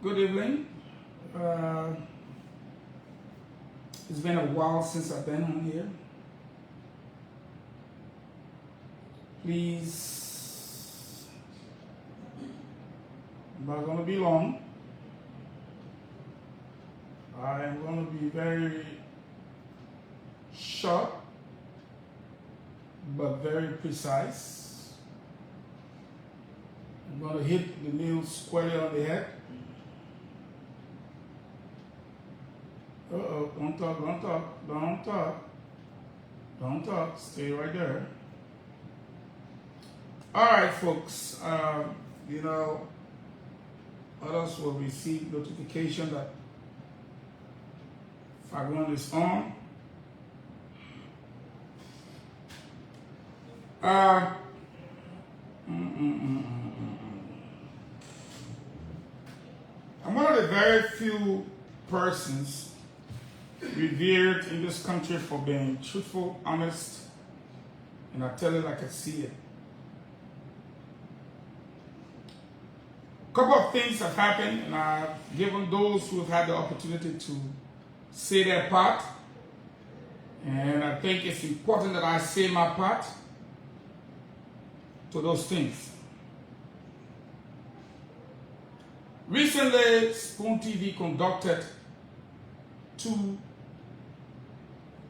Good evening. It's been a while since I've been on here. Please, I'm not going to be long. I am going to be very short, but very precise. I'm going to hit the nail squarely on the head. Uh-oh, don't talk, don't talk, don't talk. Don't talk, stay right there. All right, folks, others will receive notification that Fahngon is on. I'm one of the very few persons revered in this country for being truthful, honest, and I tell it like I see it. A couple of things have happened, and I've given those who have had the opportunity to say their part, and I think it's important that I say my part to those things. Recently, Spoon TV conducted 2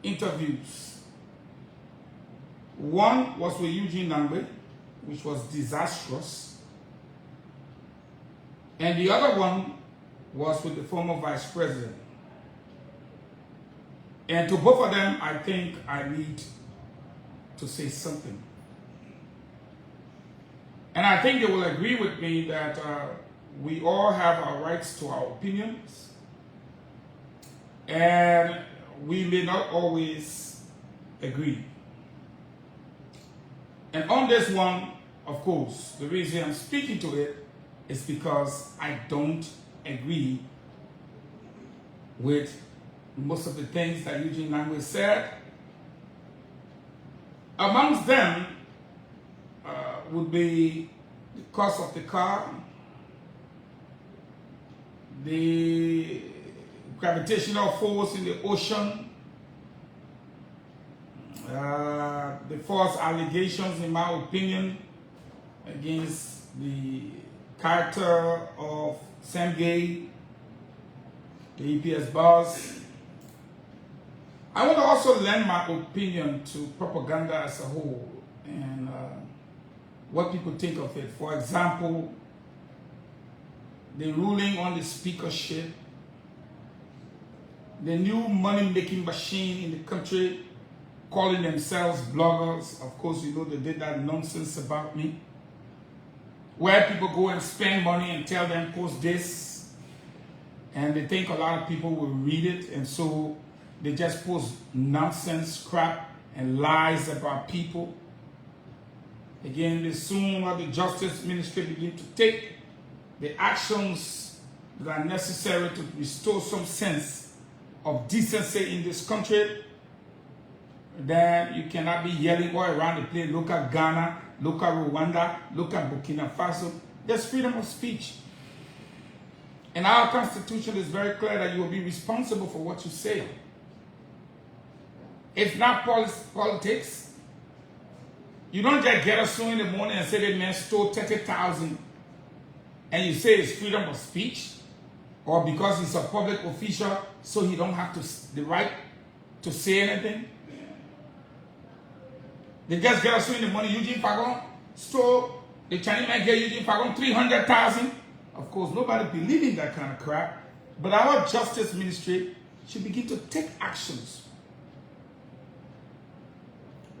interviews. One was with Eugene, which was disastrous, and the other one was with the former vice president. And to both of them, I think I need to say something. And I think they will agree with me that we all have our rights to our opinions, and we may not always agree. And on this one, of course, the reason I'm speaking to it is because I don't agree with most of the things that Eugene said. Amongst them would be the cost of the car, the gravitational force in the ocean, the false allegations, in my opinion, against the character of Sam Gay, the LBS boss. I want to also lend my opinion to propaganda as a whole and what people think of it. For example, the ruling on the speakership, the new money-making machine in the country, calling themselves bloggers. Of course, you know they did that nonsense about me, where people go and spend money and tell them post this, and they think a lot of people will read it, and so they just post nonsense, crap, and lies about people. Again, the sooner the Justice Ministry begin to take the actions that are necessary to restore some sense of decency in this country, then you cannot be yelling all around the place, look at Ghana, look at Rwanda, look at Burkina Faso. There's freedom of speech. And our Constitution is very clear that you will be responsible for what you say. It's not politics. You don't just get a suit in the morning and say that man stole 30,000 and you say it's freedom of speech, or because he's a public official so he don't have the right to say anything. They just get a suit in the morning. Eugene Fahngon stole, the Chinese man gave Eugene Fahngon 300,000. Of course, nobody believes in that kind of crap. But our justice ministry should begin to take actions.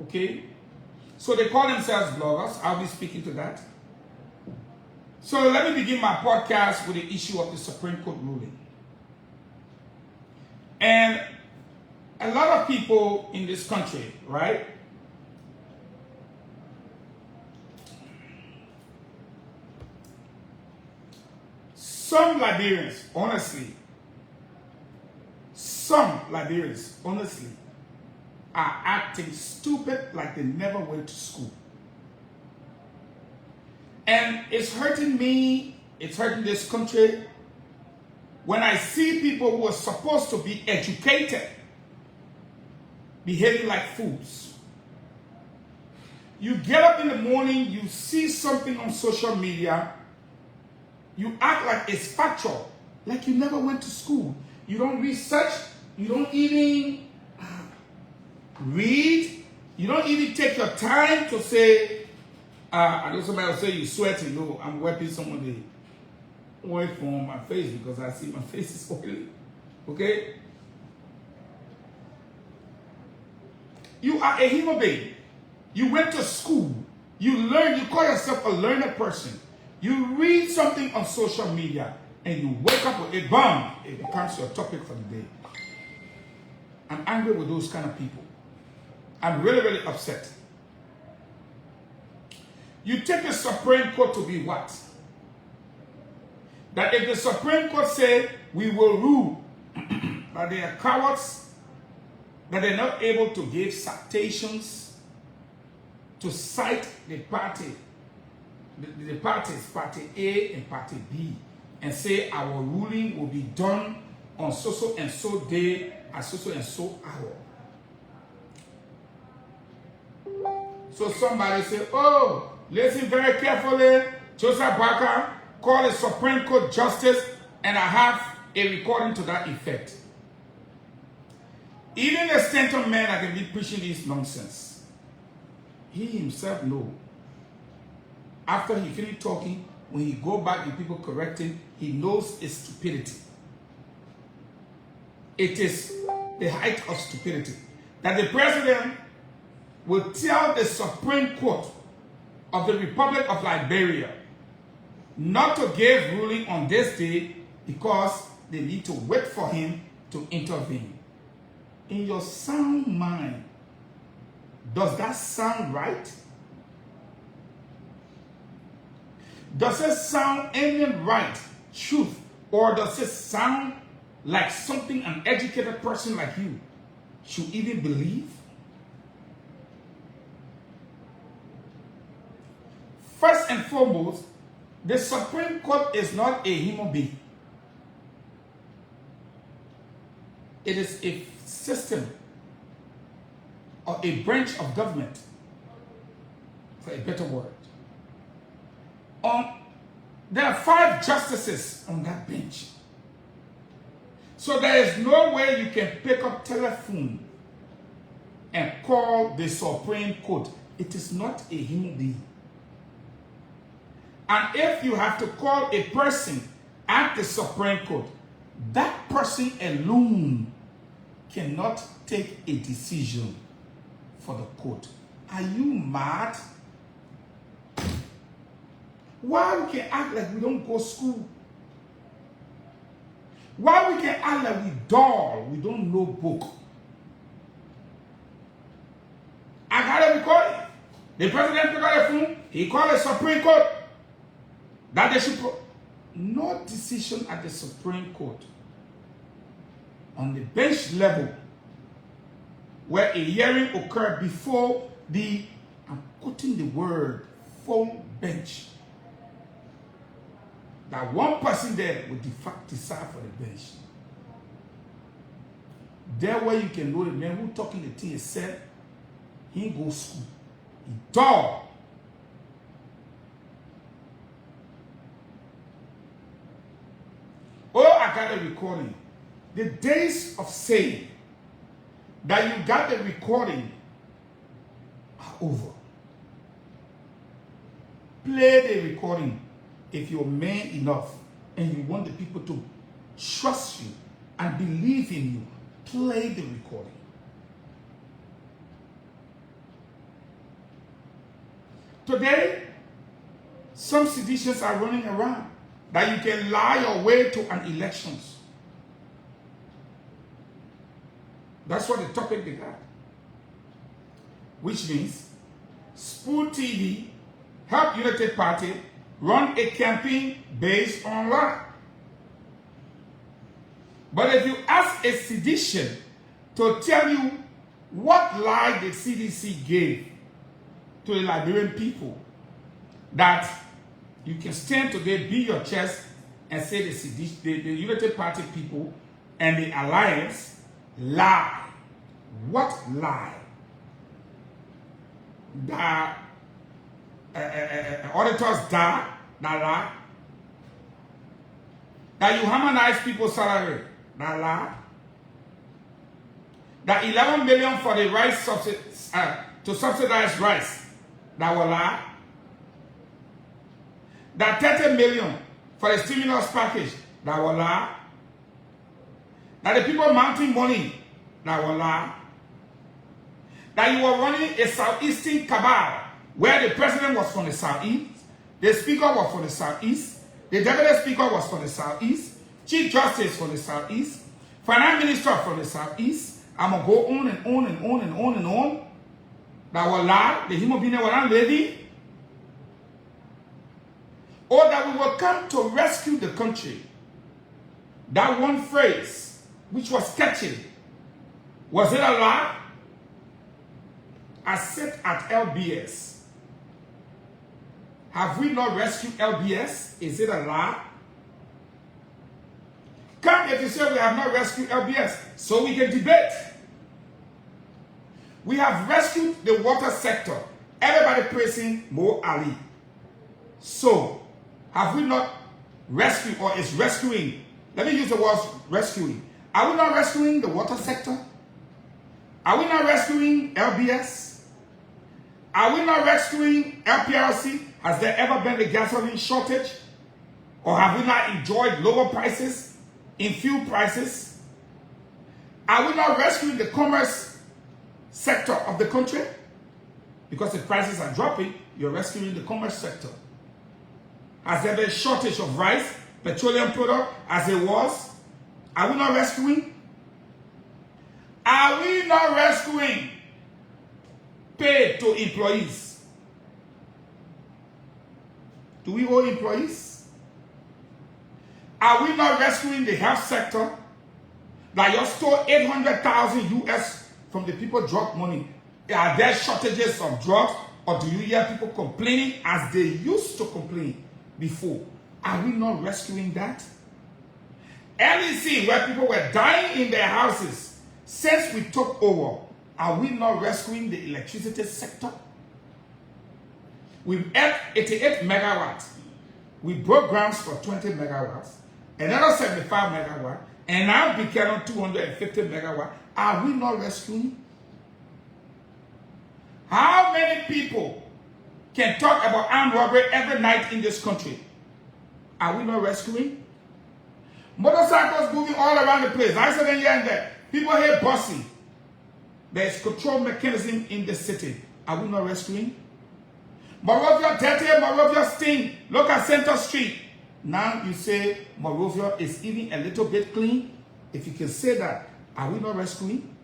Okay? So they call themselves bloggers. I'll be speaking to that. So let me begin my podcast with the issue of the Supreme Court ruling. And a lot of people in this country, right? Some Liberians, honestly, are acting stupid like they never went to school. And it's hurting me, it's hurting this country, when I see people who are supposed to be educated behaving like fools. You get up in the morning, you see something on social media, you act like it's factual, like you never went to school. You don't research, you don't even read, you don't even take your time to say, I know somebody will say you're sweating. No, I'm wiping some of the oil from my face because I see my face is oily. Okay? You are a human being. You went to school. You learn, you call yourself a learner person. You read something on social media and you wake up with it, bam, it becomes your topic for the day. I'm angry with those kind of people. I'm really, really upset. You take the Supreme Court to be what? That if the Supreme Court say we will rule, that they are cowards, that they're not able to give citations to cite the party, the parties, party A and party B, and say our ruling will be done on so and so day at so and so hour. So somebody say, oh, listen very carefully, Joseph Barker, call the Supreme Court Justice, and I have a recording to that effect. Even the Stanton man that can be preaching this nonsense, he himself knows. After he finished talking, when he go back and people correcting, he knows it's stupidity. It is the height of stupidity. That the president will tell the Supreme Court of the Republic of Liberia not to give ruling on this day because they need to wait for him to intervene. In your sound mind, does that sound right? Does it sound any right, truth, or does it sound like something an educated person like you should even believe? First and foremost, the Supreme Court is not a human being. It is a system or a branch of government, for a better word. There are 5 justices on that bench. So there is no way you can pick up telephone and call the Supreme Court. It is not a human being. And if you have to call a person at the Supreme Court, that person alone cannot take a decision for the court. Are you mad? Why we can act like we don't go to school? Why we can act like we dull, we don't know book? I got a recording. The president picked up the phone, he called the Supreme Court. That they should no decision at the Supreme Court on the bench level where a hearing occurred before the, I'm quoting the word, full bench. That one person there would decide for the bench. There where you can know the man who talking the thing is said, he ain't go to school. He dog. Oh, I got a recording. The days of saying that you got the recording are over. Play the recording if you're man enough and you want the people to trust you and believe in you, play the recording. Today, some seditions are running around that you can lie your way to an elections. That's what the topic they got. Which means, Spoon TV help United Party run a campaign based on lie. But if you ask a sedition to tell you what lie the CDC gave to the Liberian people, that you can stand today, beat your chest, and say the United Party people and the alliance lie. What lie? That auditors die, that lie. That you harmonize people's salary, that lie. That 11 million for the rice to subsidize rice, that will lie. That 30 million for the stimulus package, that will lie. That the people mounting money, that will lie. That you were running a southeastern cabal where the president was from the southeast, the speaker was from the southeast, the deputy speaker was from the southeast, chief justice from the southeast, finance minister from the southeast. I'm going to go on and on and on and on and on. That will lie. The human being will not lady. Or that we will come to rescue the country. That one phrase, which was catchy, was it a lie? I sit at LBS. Have we not rescued LBS? Is it a lie? Come if you say we have not rescued LBS, so we can debate. We have rescued the water sector. Everybody praising Mo Ali. So, have we not rescued or is rescuing? Let me use the word rescuing. Are we not rescuing the water sector? Are we not rescuing LBS? Are we not rescuing LPRC? Has there ever been a gasoline shortage? Or have we not enjoyed lower prices in fuel prices? Are we not rescuing the commerce sector of the country? Because if prices are dropping, you're rescuing the commerce sector. Has there been a shortage of rice, petroleum product, as it was? Are we not rescuing? Are we not rescuing pay to employees? Do we owe employees? Are we not rescuing the health sector? That you stole 800,000 US from the people drug money. Are there shortages of drugs? Or do you hear people complaining as they used to complain before? Are we not rescuing that? LEC, where people were dying in their houses since we took over, are we not rescuing the electricity sector? We've had 88 megawatts. We broke grounds for 20 megawatts, another 75 megawatts, and now began on 250 megawatts. Are we not rescuing? How many people can talk about armed robbery every night in this country? Are we not rescuing? Motorcycles moving all around the place. I said here and there. People here bossing. There is control mechanism in the city. Are we not rescuing? Morovia dirty, Morovia sting. Look at Center Street. Now you say Morovia is even a little bit clean. If you can say that, are we not rescuing?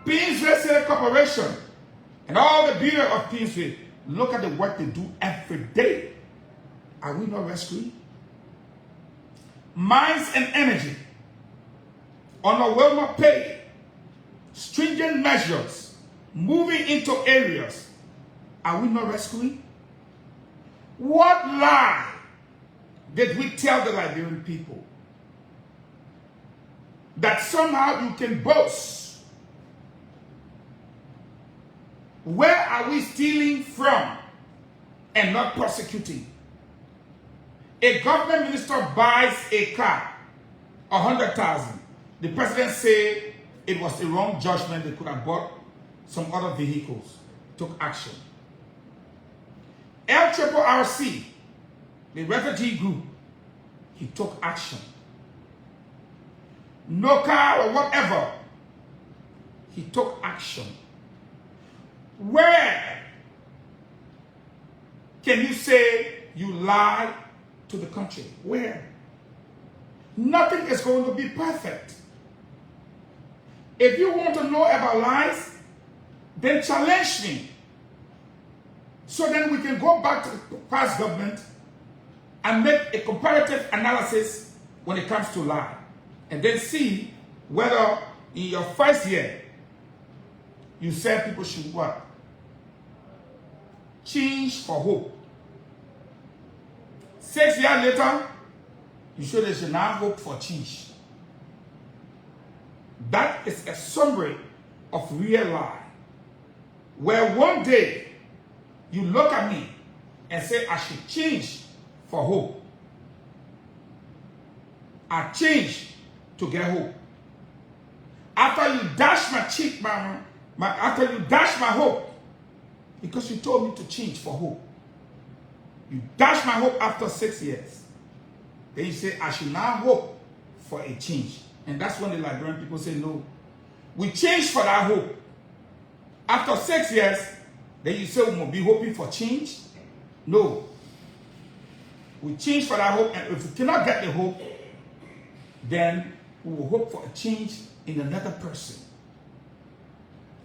Pinsville City Corporation and all the bureau of Pinsville, look at the work they do every day. Are we not rescuing? Mines and energy, unwelcome pay, stringent measures, moving into areas. Are we not rescuing? What lie did we tell the Liberian people? That somehow you can boast. Where are we stealing from and not prosecuting? A government minister buys a car, 100,000. The president said it was a wrong judgment. They could have bought some other vehicles. Took action. LRRC, the refugee group, he took action. no car or whatever. He took action. Where can you say you lied to the country? Where? Nothing is going to be perfect. If you want to know about lies, then challenge me. So then we can go back to the past government and make a comparative analysis when it comes to lie. And then see whether in your first year, you said people should what? Change for hope. 6 years later, you show they should now hope for change. That is a summary of real lie. Where one day, you look at me and say, I should change for hope. I change to get hope. After you dash my cheek, after you dash my hope, because you told me to change for hope. You dash my hope after 6 years. Then you say, I should now hope for a change. And that's when the Liberian people say, no. We change for that hope. After 6 years, then you say we must be hoping for change? No. We change for that hope, and if we cannot get the hope, then we will hope for a change in another person.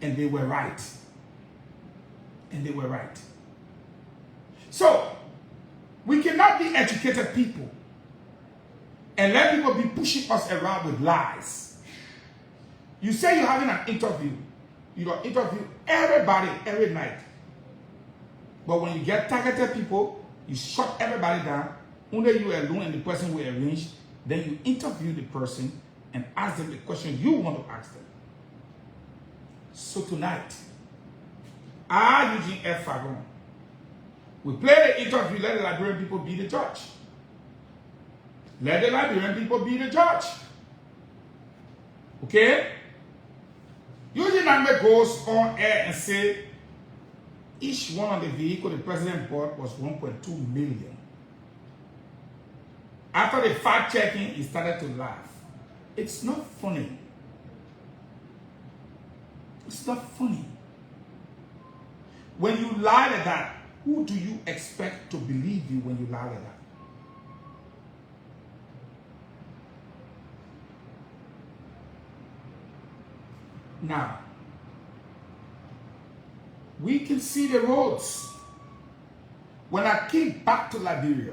And they were right. And they were right. So, we cannot be educated people and let people be pushing us around with lies. You say you're having an interview. You don't interview everybody every night. But when you get targeted people, you shut everybody down. Only you alone and the person will arrange. Then you interview the person and ask them the question you want to ask them. So tonight, I, Eugene F. Fahngon, we play the interview, let the Liberian people be the judge. Let the Liberian people be the judge. Okay? Eugene goes on air and say, each one of the vehicle the president bought was 1.2 million. After the fact checking, he started to laugh. It's not funny. It's not funny. When you lie like that, who do you expect to believe you when you lie like that? Now, we can see the roads. When I came back to Liberia,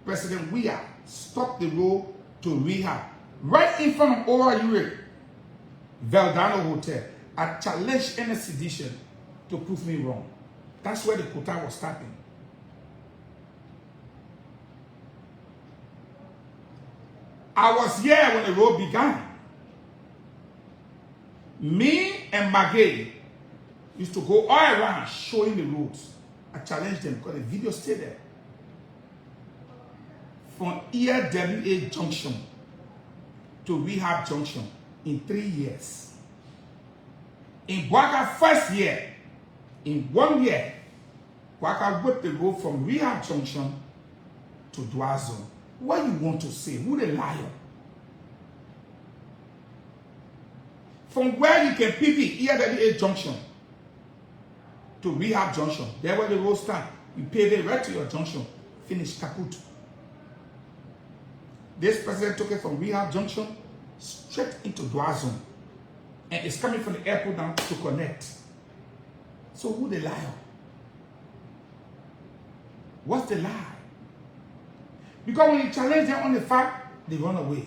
President Weah stopped the road to rehab right in front of ORU Veldano Hotel. I challenged any sedition to prove me wrong. That's where the quota was starting. I was here when the road began. Me and Maggie used to go all around showing the roads. I challenged them because the video stayed there. From ELWA Junction to Rehab Junction in 3 years. In Boaka first year, in 1 year, Boaka whipped the road from Rehab Junction to Dwazo. What you want to say? Who the liar? From where you can PP ELWA Junction to Rehab Junction, there where the road start, you pave it right to your junction, finish kaput. This president took it from Rehab Junction straight into Dwazo. And it's coming from the airport down to connect. So who the liar? What's the lie? Because when you challenge them on the fact, they run away.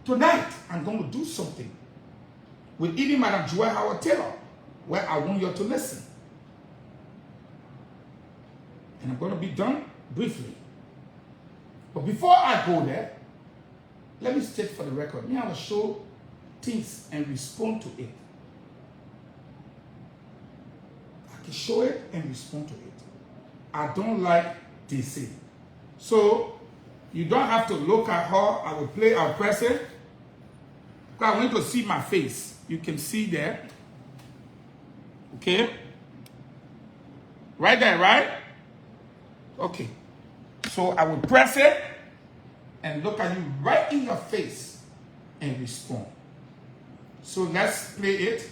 Tonight, I'm going to do something with even Madam Joy Howard Taylor, where I want you to listen. And I'm going to be done briefly. But before I go there, let me state for the record, me I will show things and respond to it. I can show it and respond to it. I don't like DC. So, you don't have to look at her. I will play, I'll press it. Because I want you to see my face. You can see there. Okay? Right there, right? Okay. So I will press it and look at you right in your face and respond. So let's play it.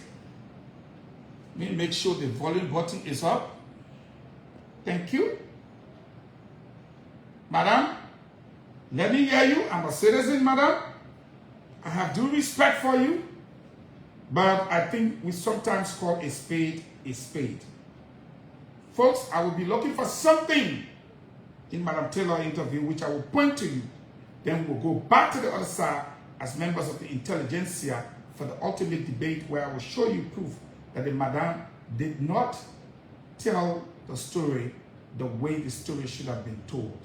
Let me make sure the volume button is up. Thank you. Madam, let me hear you. I'm a citizen, madam. I have due respect for you. But I think we sometimes call a spade a spade. Folks, I will be looking for something in Madam Taylor's interview which I will point to you. Then we'll go back to the other side as members of the intelligentsia for the ultimate debate where I will show you proof that the madam did not tell the story the way the story should have been told,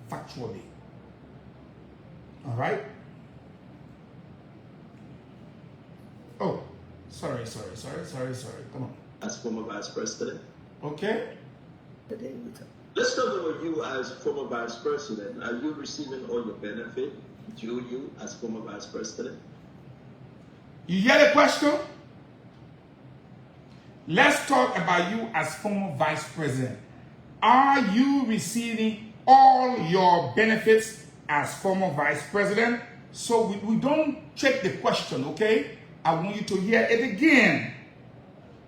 factually. All right? Oh, sorry. Come on. As former vice president. Okay. Let's talk about you as former vice president. Are you receiving all your benefit due you as former vice president? You hear the question? Let's talk about you as former vice president. Are you receiving all your benefits as former vice president? So we don't check the question, okay? I want you to hear it again.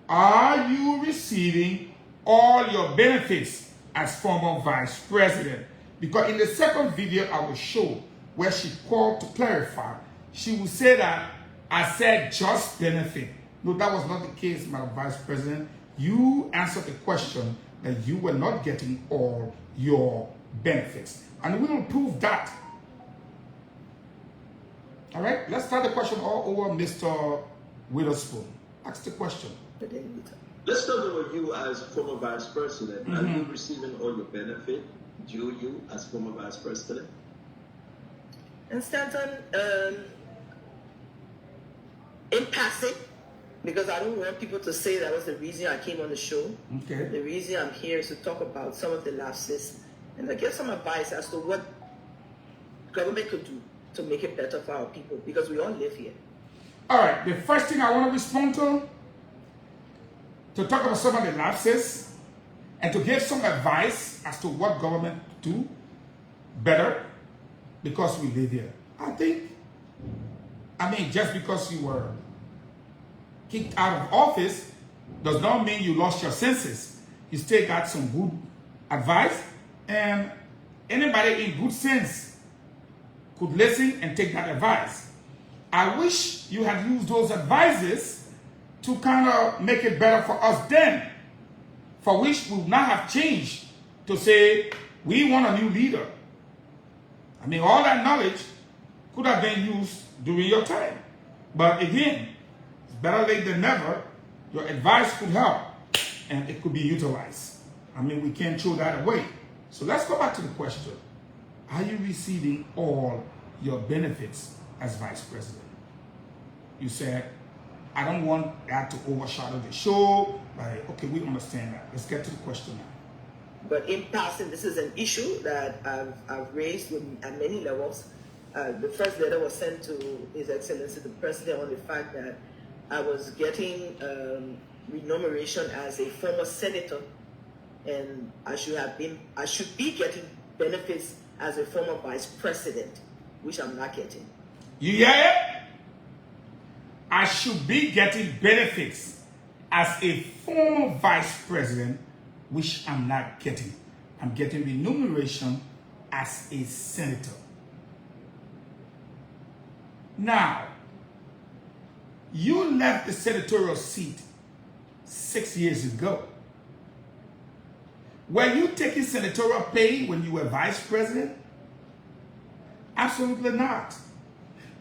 Are you receiving all your benefits as former vice president? Because in the second video I will show where she called to clarify, she will say that I said just benefit. No, that was not the case, Madam Vice President. You answered the question that you were not getting all your benefits. And we will prove that. All right, let's start the question all over, Mr. Witherspoon. Ask the question. Let's talk about you as former vice president. Are you receiving all your benefit due you as former vice president? And Stanton, in passing, because I don't want people to say that was the reason I came on the show. Okay. The reason I'm here is to talk about some of the lapses and to give some advice as to what government could do to make it better for our people, because we all live here. All right, the first thing I want to respond to talk about some of the lapses and to give some advice as to what government do better because we live here. I mean, just because you were kicked out of office does not mean you lost your senses. You still got some good advice, and anybody in good sense could listen and take that advice. I wish you had used those advices to kind of make it better for us then, for which we would not have changed to say, we want a new leader. I mean, all that knowledge could have been used during your time. But again, it's better late than never. Your advice could help, and it could be utilized. I mean, we can't throw that away. So let's go back to the question. Are you receiving all your benefits as vice president? You said, I don't want that to overshadow the show. Like, okay, we understand that. Let's get to the question now. But in passing, this is an issue that I've raised at many levels. The first letter was sent to His Excellency the President on the fact that I was getting remuneration as a former senator, and I should be getting benefits as a former vice president, which I'm not getting. You hear it? I should be getting benefits as a former vice president, which I'm not getting. I'm getting remuneration as a senator. Now, you left the senatorial seat 6 years ago. Were you taking senatorial pay when you were vice president? Absolutely not.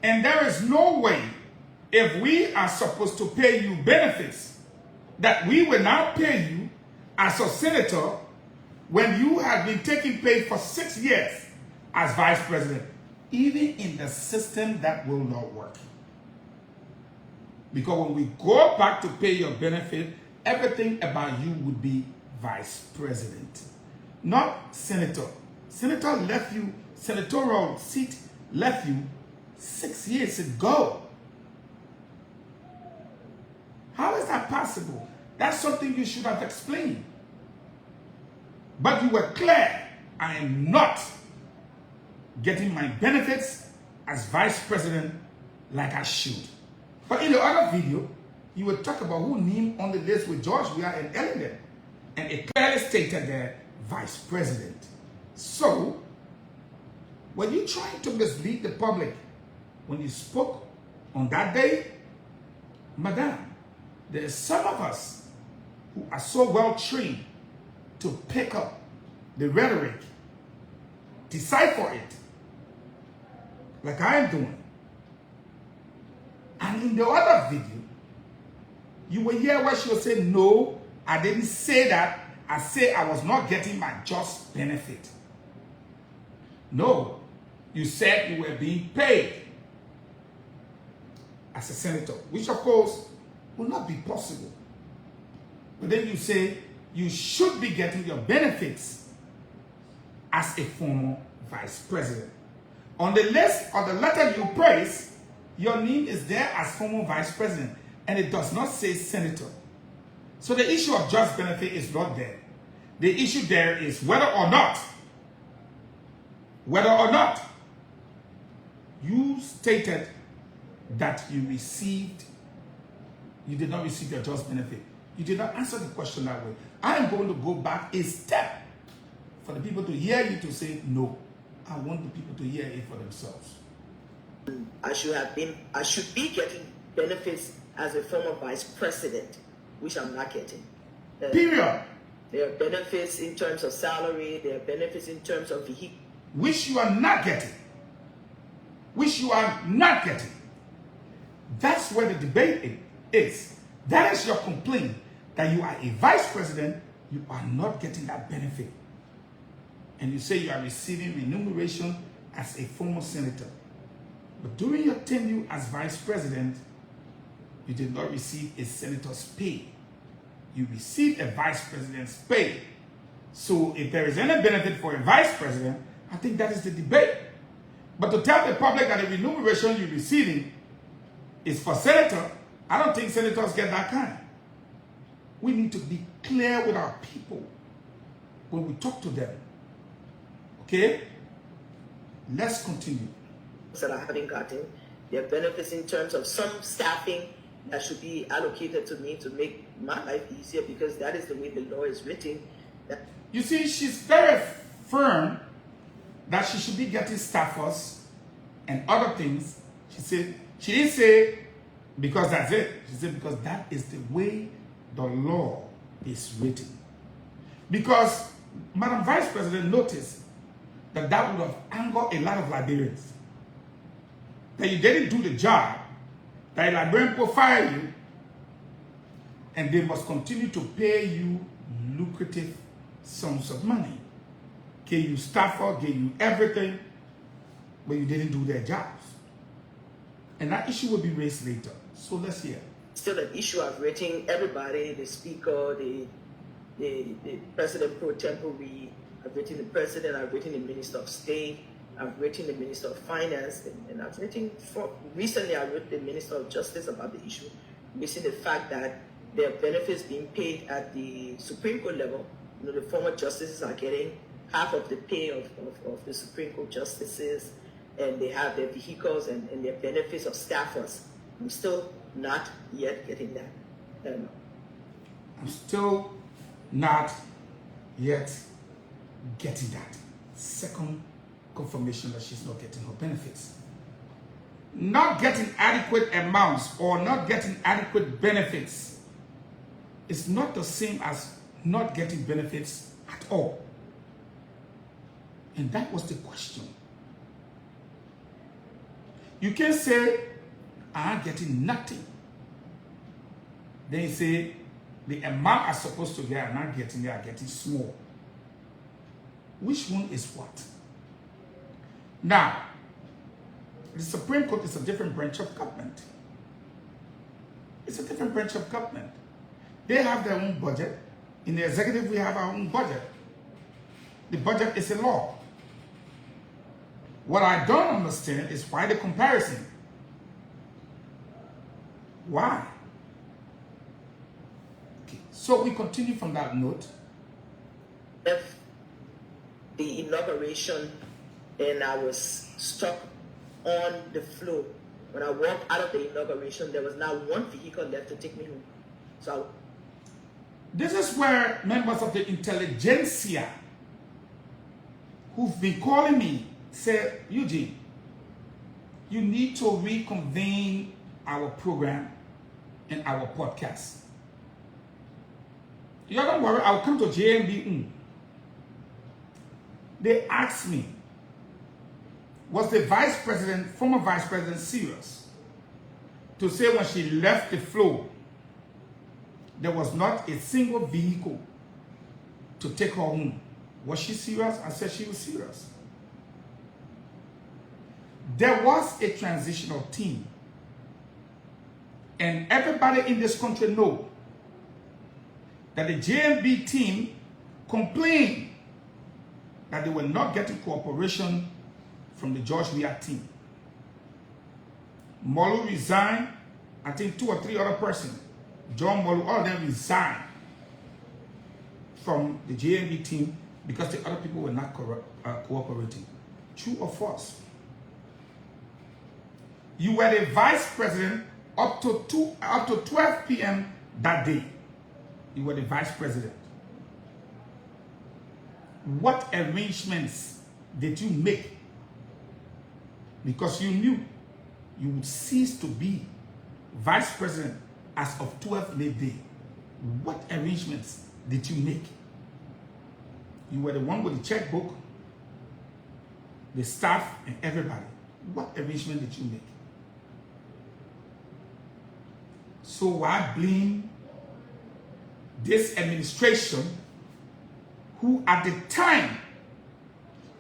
And there is no way, if we are supposed to pay you benefits, that we will now pay you as a senator when you have been taking pay for 6 years as vice president. Even in the system, that will not work. Because when we go back to pay your benefit, everything about you would be vice president, not senator. Senator left you, senatorial seat left you 6 years ago. How is that possible? That's something you should have explained. But you were clear, I am not getting my benefits as vice president like I should. But in the other video, you will talk about who named on the list with George Weah and Ellenden. And it clearly stated there, vice president. So, were you trying to mislead the public when you spoke on that day? Madam, there are some of us who are so well trained to pick up the rhetoric, decipher it, like I am doing. And in the other video, you will hear where she will say, no, I didn't say that. I say I was not getting my just benefit. No, you said you were being paid as a senator, which of course will not be possible. But then you say you should be getting your benefits as a former vice president. On the list or the letter you praise, your name is there as former vice president, and it does not say senator. So the issue of just benefit is not there. The issue there is whether or not you stated that you did not receive your just benefit. You did not answer the question that way. I am going to go back a step for the people to hear you to say no. I want the people to hear it for themselves. I should be getting benefits as a former vice president, which I'm not getting. Period. There are benefits in terms of salary, there are benefits in terms of vehicle. Which you are not getting. Which you are not getting. That's where the debate is. That is your complaint, that you are a vice president, you are not getting that benefit. And you say you are receiving remuneration as a former senator. But during your tenure as vice president, you did not receive a senator's pay. You received a vice president's pay. So if there is any benefit for a vice president, I think that is the debate. But to tell the public that the remuneration you're receiving is for senator, I don't think senators get that kind. We need to be clear with our people when we talk to them. Okay? Let's continue. That I haven't gotten. There are benefits in terms of some staffing that should be allocated to me to make my life easier, because that is the way the law is written. You see, she's very firm that she should be getting staffers and other things. She didn't say because that's it. She said because that is the way the law is written. Because Madam Vice President noticed that would have angered a lot of Liberians. That you didn't do the job, that a Liberian will fire you, and they must continue to pay you lucrative sums of money. Gave you staffer, gave you everything, but you didn't do their jobs. And that issue will be raised later. So let's hear. Still an issue I've written, everybody, the speaker, the president pro tempore, I've written the president, I've written the minister of state, I've written the minister of finance, and I've written recently I wrote the minister of justice about the issue, missing the fact that there are benefits being paid at the Supreme Court level. You know, the former justices are getting half of the pay of the Supreme Court justices, and they have their vehicles and their benefits of staffers. I'm still not yet getting that. I'm still not yet getting that. Second confirmation that she's not getting her benefits. Not getting adequate amounts or not getting adequate benefits is not the same as not getting benefits at all. And that was the question. You can say, I'm getting nothing. Then you say, the amount I'm supposed to get, I'm not getting, they are getting small. Which one is what? Now, the Supreme Court is a different branch of government. It's a different branch of government. They have their own budget. In the executive, we have our own budget. The budget is a law. What I don't understand is why the comparison. Why? Okay, so we continue from that note. If the inauguration and I was stuck on the floor. When I walked out of the inauguration, there was now one vehicle left to take me home. So this is where members of the intelligentsia who've been calling me say, Eugene, you need to reconvene our program and our podcast. You don't worry, I'll come to JMB. They asked me, was the vice president, former vice president, serious to say when she left the floor, there was not a single vehicle to take her home? Was she serious? I said she was serious. There was a transitional team. And everybody in this country know that the JMB team complained that they were not getting cooperation from the George Weah team. Molu resigned. I think 2 or 3 other persons, John Molu, all of them resigned from the JMB team because the other people were not cooperating. True or false? You were the vice president up to 12 p.m. that day. You were the vice president. What arrangements did you make? Because you knew you would cease to be vice president as of 12 midday. What arrangements did you make? You were the one with the checkbook, the staff, and everybody. What arrangement did you make? So I blame this administration, who at the time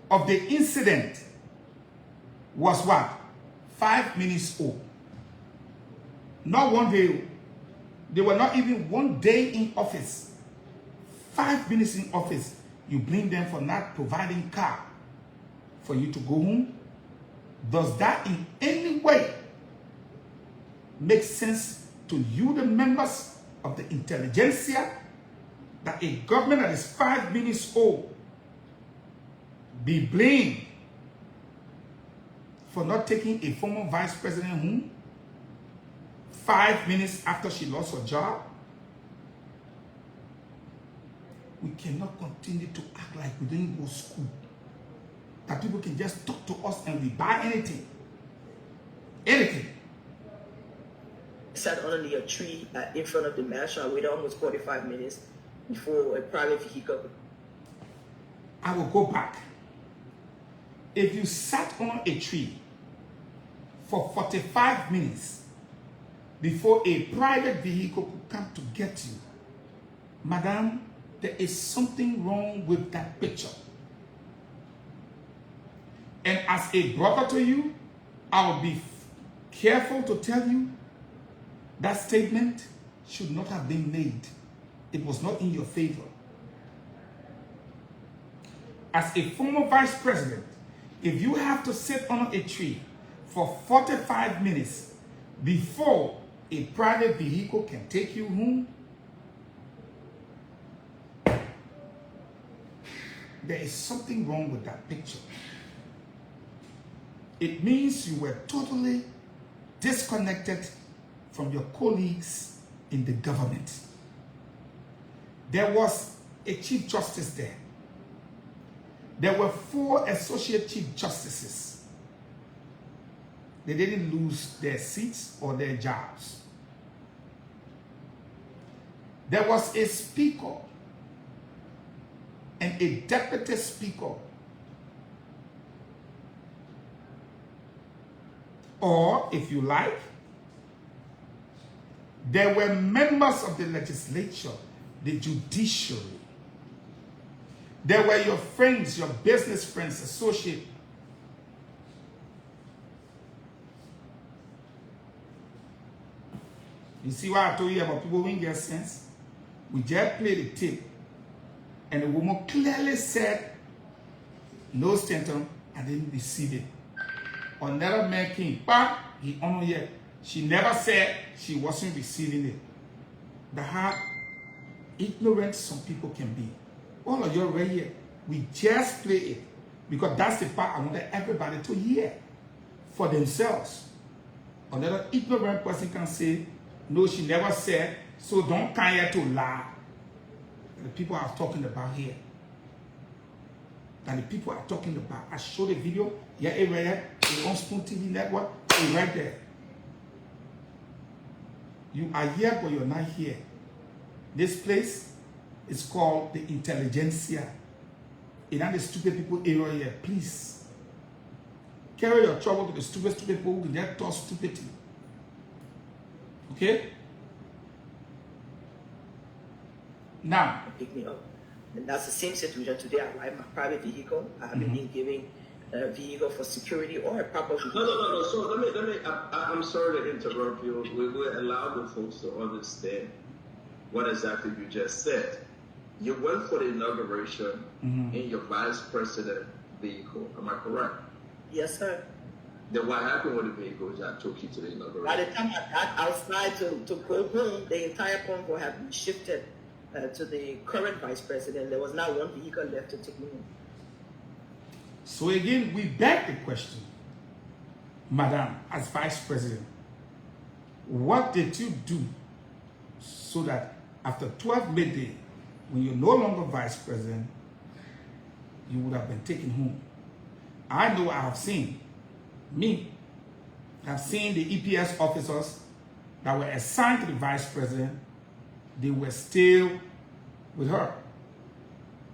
of the incident was what? 5 minutes old. Not one day. They were not even 1 day in office. 5 minutes in office. You blame them for not providing car for you to go home. Does that in any way make sense to you, the members of the intelligentsia, that a government that is 5 minutes old be blamed for not taking a former vice president home 5 minutes after she lost her job? We cannot continue to act like we didn't go to school. That people can just talk to us and we buy anything. Anything. Sat under a tree in front of the mansion. I waited almost 45 minutes before a private vehicle. I will go back. If you sat on a tree for 45 minutes before a private vehicle could come to get you, madam, there is something wrong with that picture. And as a brother to you, I will be careful to tell you that statement should not have been made. It was not in your favor. As a former vice president, if you have to sit on a tree for 45 minutes before a private vehicle can take you home, there is something wrong with that picture. It means you were totally disconnected from your colleagues in the government. There was a chief justice there. There were 4 associate chief justices. They didn't lose their seats or their jobs. There was a speaker and a deputy speaker, or if you like, there were members of the legislature, the judiciary. There were your friends, your business friends, associates. You see why I told you about people who didn't get sense? We just played the tape, and the woman clearly said, no, Stanton, I didn't receive it. Another man came, but he honored it. She never said she wasn't receiving it. That's how ignorant some people can be. All of you right here, we just play it. Because that's the part I wanted everybody to hear for themselves. Another ignorant person can say, no, she never said, so don't come here to lie. The people I'm talking about here. And the people I'm talking about, I showed a video, yeah, right here, on Spoon TV Network, right there. You are here, but you're not here. This place is called the intelligentsia. It's not the stupid people area here. Please. Carry your trouble to the stupid people who can just talk stupidity. Okay? Now. Pick me up. And that's the same situation today. I ride my private vehicle. I haven't been given a vehicle for security or a proper vehicle. No. So I'm sorry to interrupt you. We will allow the folks to understand what exactly you just said. You went for the inauguration in your vice president vehicle. Am I correct? Yes, sir. Then what happened with the vehicle that took you to the inauguration? By the time I got outside to go home, the entire convoy had been shifted to the current vice president. There was not one vehicle left to take me home. So again, we beg the question, Madam, as vice president, what did you do so that after 12 midday, when you're no longer vice president, you would have been taken home? I know I have seen, I've seen the EPS officers that were assigned to the vice president, they were still with her.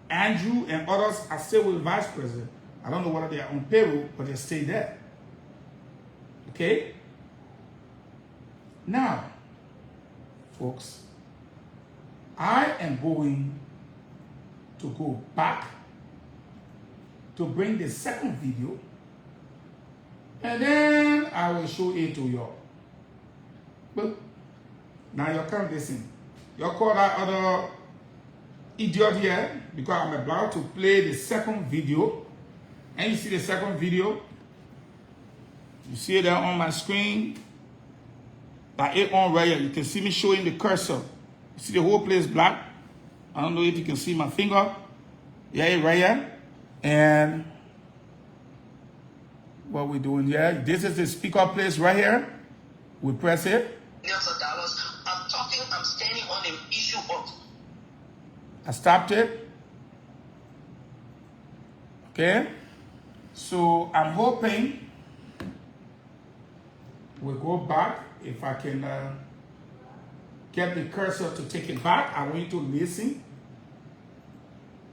Andrew and others are still with the vice president. I don't know whether they are on payroll, but they stay there. Okay? Now, folks, I am going to go back to bring the second video, and then I will show it to you. But now you can't listen. You call that other idiot here because I'm about to play the second video. And you see the second video? You see it there on my screen? That it on right here. You can see me showing the cursor. You see the whole place black? I don't know if you can see my finger. Yeah, it right here. And what we're doing here, this is the speaker place right here. We press it. Millions of dollars. I'm standing on an issue of. I stopped it. Okay. So I'm hoping we'll go back. If I can get the cursor to take it back, I want you to listen.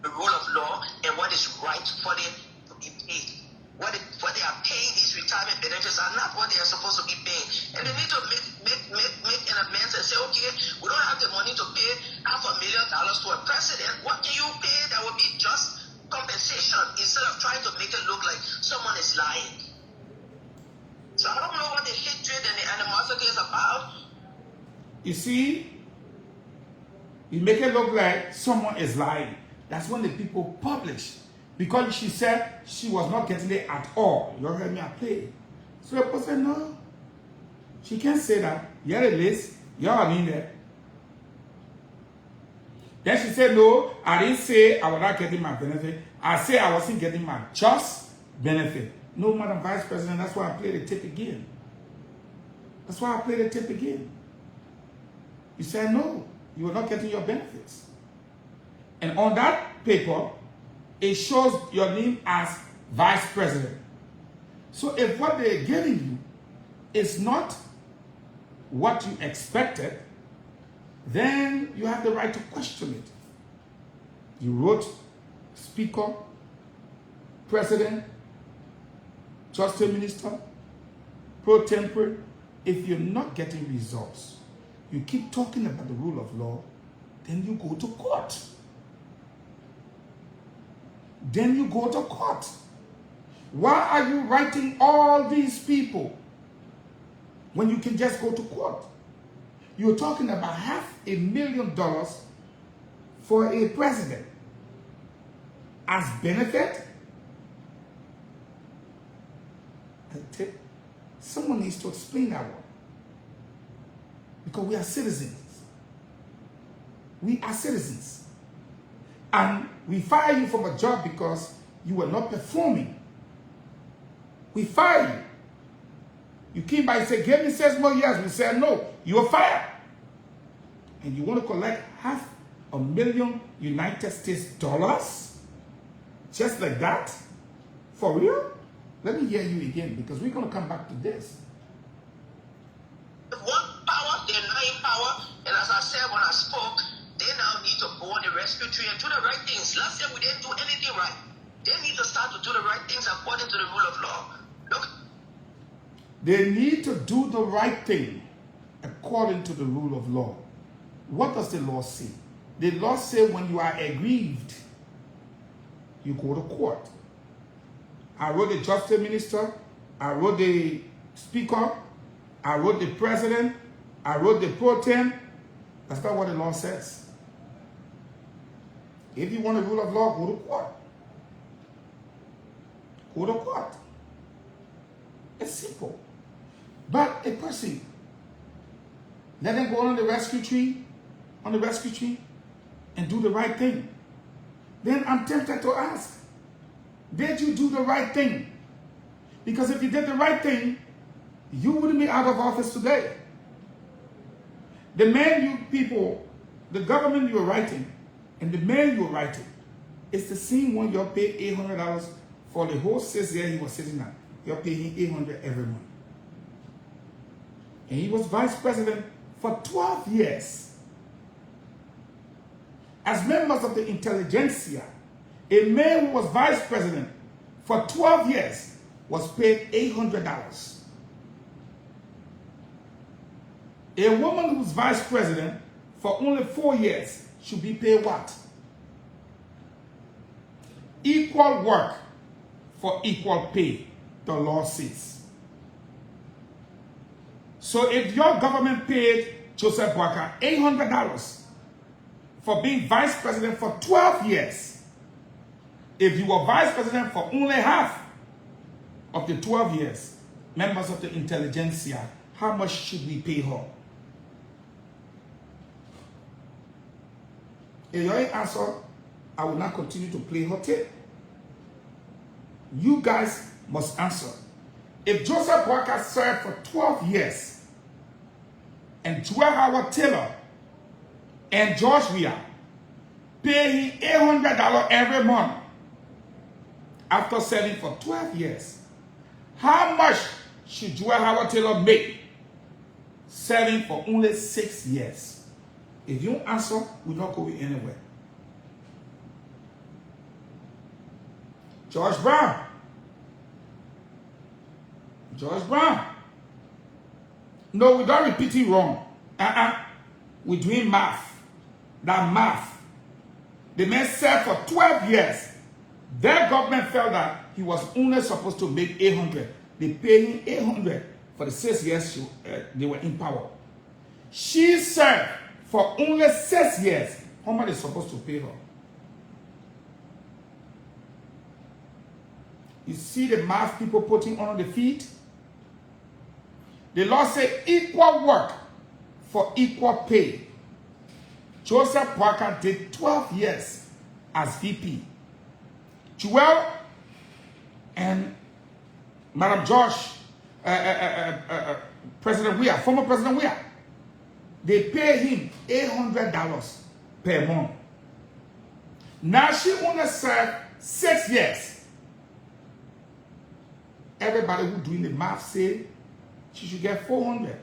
The rule of law and what is right for them to be paid. What they are paying these retirement benefits are not what they are supposed to be paying. And they need to make an amends and say, okay, we don't have the money to pay $500,000 to a president. What can you pay that will be just compensation instead of trying to make it look like someone is lying? So I don't know what the hatred and the animosity is about. You see, you make it look like someone is lying. That's when the people publish. Because she said she was not getting it at all. You heard me, I play. So the person said, no. She can't say that. Here it is. Y'all in there. Then she said, no, I didn't say I was not getting my benefit. I said I wasn't getting my just benefit. No, Madam Vice President, that's why I played the tape again. That's why I played the tape again. You said, no, you were not getting your benefits. And on that paper, it shows your name as Vice President. So if what they're giving you is not what you expected, then you have the right to question it. You wrote Speaker, President, Justice Minister, Pro Tempore. If you're not getting results, you keep talking about the rule of law, then you go to court. Then you go to court. Why are you writing all these people when you can just go to court? You're talking about $500,000 for a president as benefit. Someone needs to explain that one. Because we are citizens. We are citizens. And we fire you from a job because You were not performing. We fired you. You came by and said, give me 6 more years. We said, no, you were fired. And you want to collect $500,000 United States dollars? Just like that? For real? Let me hear you again, because we're going to come back to this. One power, they're not in power. And as I said when I spoke, they now need to go on the rescue tree and do the right things. Last year we didn't do anything right. They need to start to do the right things according to the rule of law. Look. They need to do the right thing according to the rule of law. What does the law say? The law says when you are aggrieved, you go to court. I wrote the justice minister, I wrote the speaker, I wrote the president, I wrote the pro tem. That's not what the law says. If you want a rule of law, go to court. Go to court. It's simple. But a person, let them go on the rescue tree, and do the right thing. Then I'm tempted to ask, did you do the right thing? Because if you did the right thing, you wouldn't be out of office today. The man you people, the government you're writing, and the man you're writing, it's the same one you're paying $800 for the whole 6 years he was sitting at. You're paying $800 every month. And he was vice president for 12 years. As members of the intelligentsia, a man who was vice president for 12 years was paid $800. A woman who's vice president for only 4 years should be paid what? Equal work for equal pay, the law says. So if your government paid Joseph Boakai $800 for being vice president for 12 years, if you were vice president for only half of the 12 years, members of the intelligentsia, how much should we pay her? If your answer, I will not continue to play her tape. You guys must answer. If Joseph Boakai served for 12 years, and Joel Howard Taylor and George Weah pay him $800 every month after serving for 12 years, how much should Joel Howard Taylor make serving for only 6 years? If you answer, we're not going anywhere. George Brown. No, we're not repeating wrong. We're doing math. That math. The man served for 12 years. Their government felt that he was only supposed to make $800. They paid him $800 for the 6 years they were in power. She served for only 6 years. How much is supposed to pay her? You see the math people putting on the feet? The law says equal work for equal pay. Joseph Boakai did 12 years as VP. Joel and Madam Josh, President Weah, former President Weah, they pay him $800 per month. Now she only served 6 years. Everybody who doing the math say she should get $400.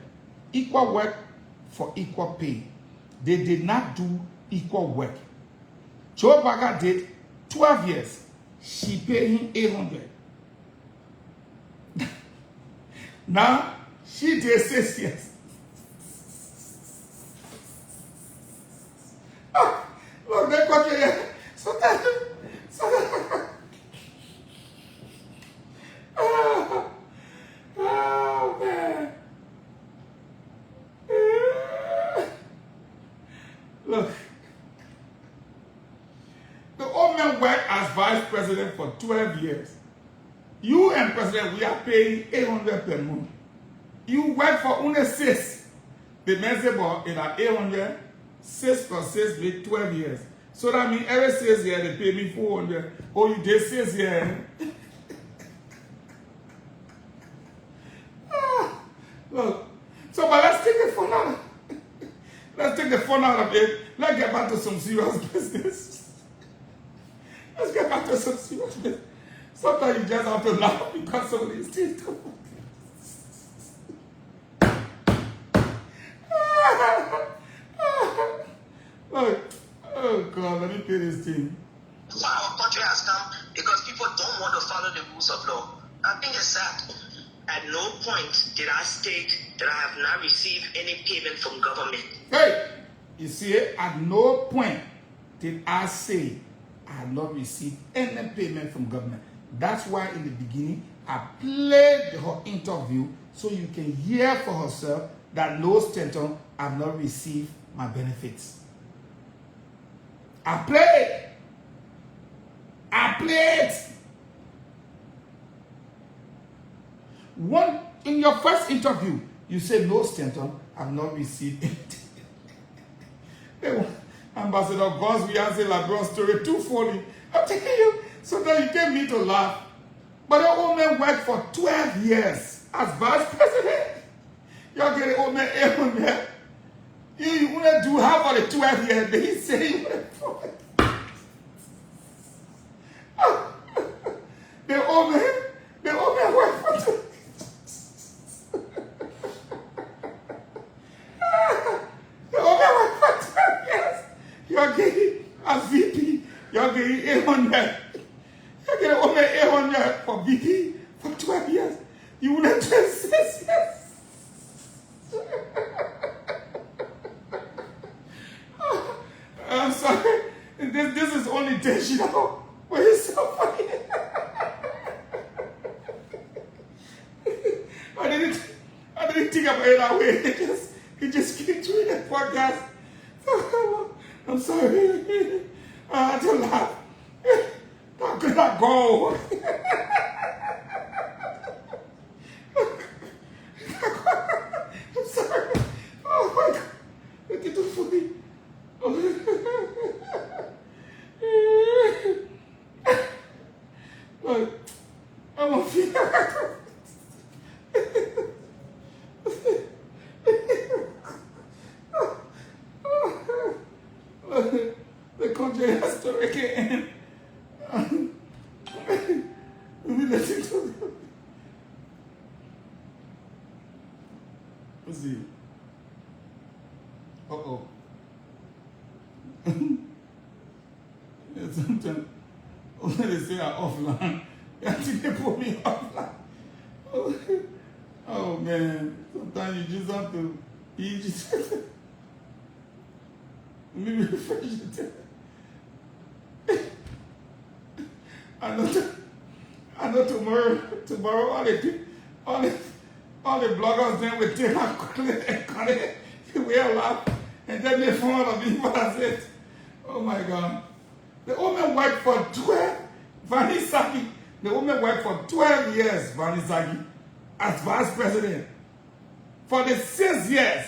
Equal work for equal pay. They did not do equal work. Joe Boakai did 12 years. She paid him $800. Now she did 6 years. Look, they got you here. So oh, man. Look. The old man worked as vice president for 12 years. You and President, we are paying $800 per month. You work for only 6. The man said, but in our 800, 6 plus 6 make 12 years. So that means every 6 years they pay me 400. Oh, you did 6 years. Look. So, but let's take the fun out of it. Let's take the fun out of it. Let's get back to some serious business. Let's get back to some serious business. Sometimes you just have to laugh because some of these things don't work. Look. Oh God, let me pay this thing. So our country has come because people don't want to follow the rules of law. I think it's sad. At no point did I state that I have not received any payment from government. Hey, you see, at no point did I say I have not received any payment from government. That's why in the beginning I played her interview so you can hear for herself that no Stanton have not received my benefits. I played. One in your first interview, you said no Stanton have not received anything. Ambassador Gons, we answer LeBron story too funny. I'm telling you, sometimes you get me to laugh. But the old man worked for 12 years as vice president. Y'all get the old man 800. You want to do half of the 12 years, then he say you want to the old man worked for 2 The old man worked for 12 years. You're getting, as VP, you're getting 800. You're getting old man 800 for VP for 12 years. You want to do 6 years. I'm sorry. This is only intentional. But it's so funny. I didn't think about it that way. It just keep doing the podcast. I'm sorry. I had to laugh. How could I go? I'm sorry. Oh my God. Look at the funny. Look, I'm on feel. The country has to make it end. Let me listen to them. Let's see. Uh-oh. Yeah, sometimes when they say I'm offline, I think they put me offline. Oh man, sometimes you just have to, let me refresh it. I know tomorrow all the bloggers then will take and cut it, we'll laugh, and then they fall on me, but that's it. Oh my God. The woman worked for 12, Vanisaki. The woman worked for 12 years, Vanisaki, as vice president. For the 6 years,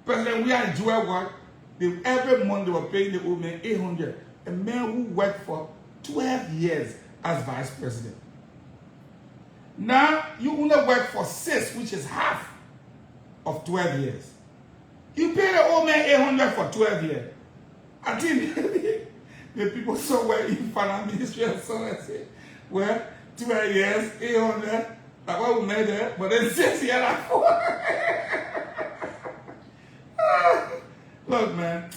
President, we are in dual work. Every month they were paying the woman 800. A man who worked for 12 years as vice president. Now, you only work for 6, which is half of 12 years. You pay the old man 800 for 12 years. I think the people somewhere in finance ministry or somewhere say, well, 12 years, 800, like what we made there, but then 6 years, like 4. Look, man,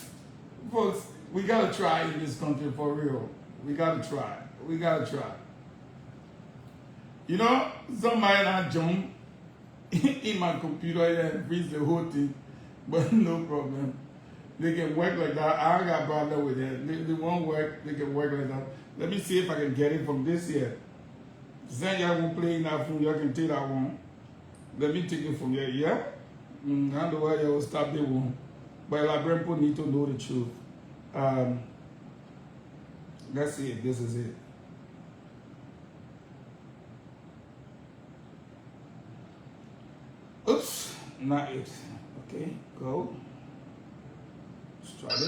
folks, we gotta try in this country for real. We gotta try. We gotta try. You know, somebody not jump in my computer and freeze the whole thing, but no problem. They can work like that. I got brought up with that. They won't work. They can work like that. Let me see if I can get it from this here. Then y'all won't play that from y'all can take that one. Let me take it from here. Yeah? I don't know why y'all will stop the one. But people need to know the truth. Let's see if this is it. Oops, not it. Okay, go. Let's try it.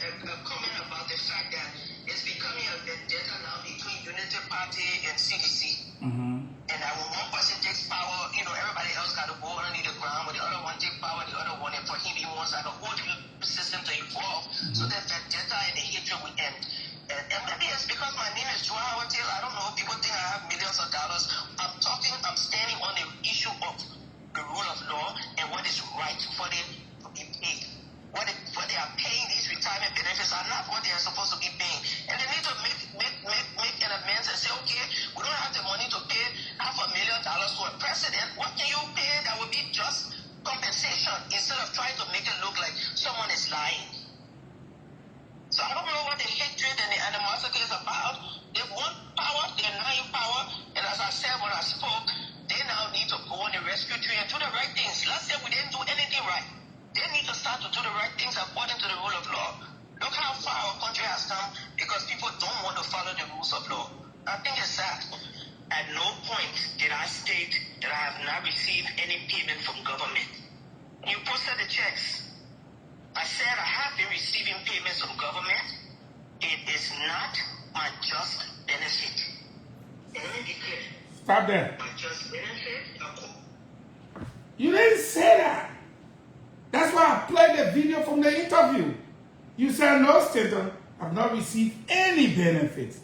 a comment about the fact that it's becoming a vendetta now between Unity Party and CDC. And that when one person takes power, everybody else got to go underneath the ground. When the other one take power, the other one, and for him, he wants like a whole new system to evolve. So that vendetta and the hatred will end. And maybe it's because my name is Joe Howard Taylor. I don't know. People think I have millions of dollars. I'm standing on the issue of the rule of law and what is right for them to be paid. What they are paying these retirement benefits are not what they are supposed to be paying. And they need to make an amends and say, okay, we don't have the money to pay $500,000 to a president. What can you pay that would be just compensation instead of trying to make it look like someone is lying? So I don't know what the hatred and the animosity is about. They want power, they're not in power, and as I said when I spoke, they now need to go on the rescue train and do the right things. Last year we didn't do anything right. They need to start to do the right things according to the rule of law. Look how far our country has come because people don't want to follow the rules of law. I think it's sad. At no point did I state that I have not received any payment from government. You posted the checks. I said I have been receiving payments from government. It is not my just benefit. And let me be clear. Stop there. My just benefit. You didn't say that. That's why I played the video from the interview. You said, no, Stanton, I've not received any benefits.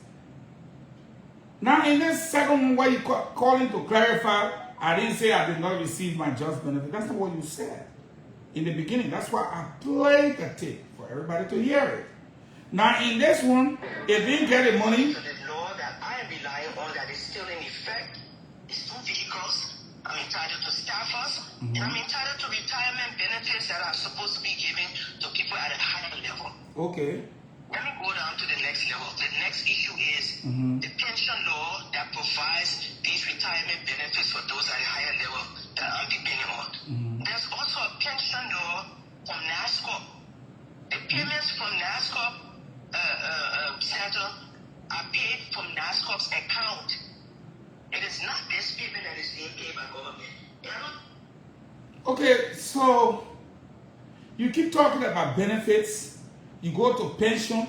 Now, in this second one where you calling to clarify, I didn't say I did not receive my just benefit. That's not what you said in the beginning. That's why I played the tape for everybody to hear it. Now, in this one, if they get the money. So the law that I am relying on that is still in effect is 2 vehicles. I'm entitled to staffers, and I'm entitled to retirement benefits that are supposed to be given to people at a higher level. Okay. Let me go down to the next level. The next issue is the pension law that provides these retirement benefits for those at a higher level that I'm depending on. There's also a pension law from NASCOP. The payments from NASCOP center are paid from NASCOP's account. It is not this payment that is being paid by government. Okay, so you keep talking about benefits. You go to pension.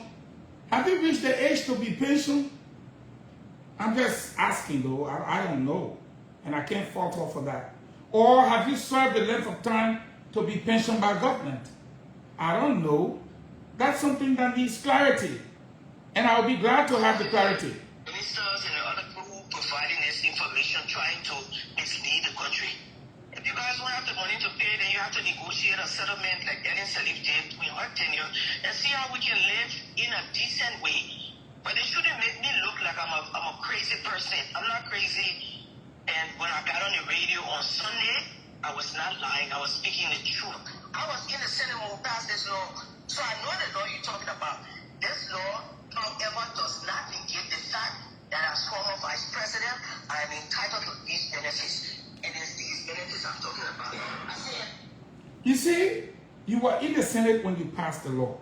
Have you reached the age to be pensioned? I'm just asking though. I don't know. And I can't fault her for that. Or have you served the length of time to be pensioned by government? I don't know. That's something that needs clarity. And I'll be glad to have the clarity. Ministers and the other people who providing this information trying to mislead the country. If you guys don't have the money to pay, then you have to negotiate a settlement like Ellen Salif did between her tenure and see how we can live in a decent way. But they shouldn't make me look like I'm a crazy person. I'm not crazy. And when I got on the radio on Sunday, I was not lying. I was speaking the truth. I was in the Senate when we passed this law. So I know the law you're talking about. This law, however, does not negate the fact that as former vice president, I am entitled to these benefits. And it's these benefits I'm talking about. I said, you see, you were in the Senate when you passed the law.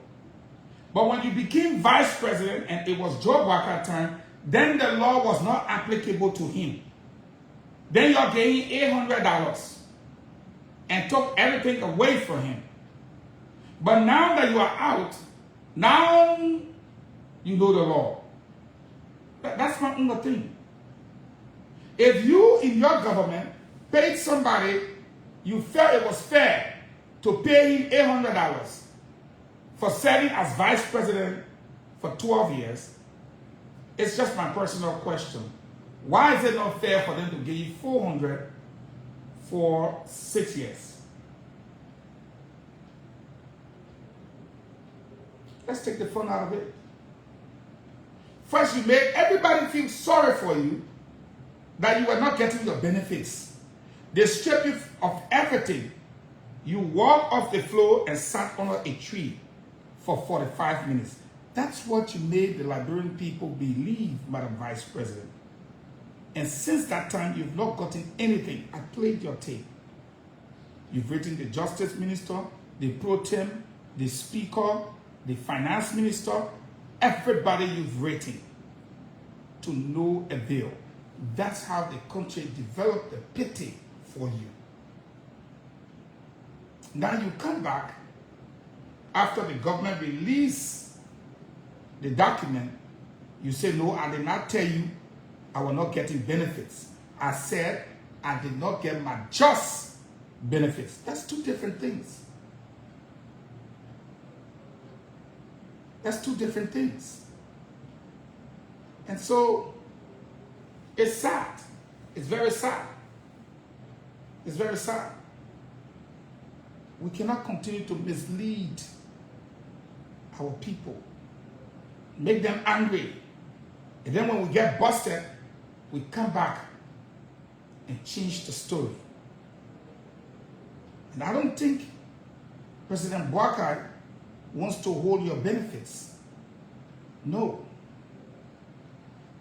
But when you became vice president and it was Joe Barker's time, then the law was not applicable to him. Then you're getting $800 and took everything away from him. But now that you are out, now you know the law. That's not another thing. If you in your government paid somebody, you felt it was fair to pay him $800 for serving as vice president for 12 years, it's just my personal question. Why is it not fair for them to give you $400 for 6 years? Let's take the fun out of it. First, you made everybody feel sorry for you that you were not getting your benefits. They stripped you of everything. You walked off the floor and sat under a tree for 45 minutes. That's what you made the Liberian people believe, Madam Vice President. And since that time, you've not gotten anything. I played your tape. You've written the Justice Minister, the Pro Tem, the Speaker, the Finance Minister, everybody you've written to no avail. That's how the country developed the pity for you. Now you come back after the government released the document, you say, no, I did not tell you I was not getting benefits. I said I did not get my just benefits. That's two different things. That's two different things. And so, it's sad. It's very sad. It's very sad. We cannot continue to mislead our people, make them angry. And then when we get busted, we come back and change the story. And I don't think President Boakai wants to hold your benefits. No.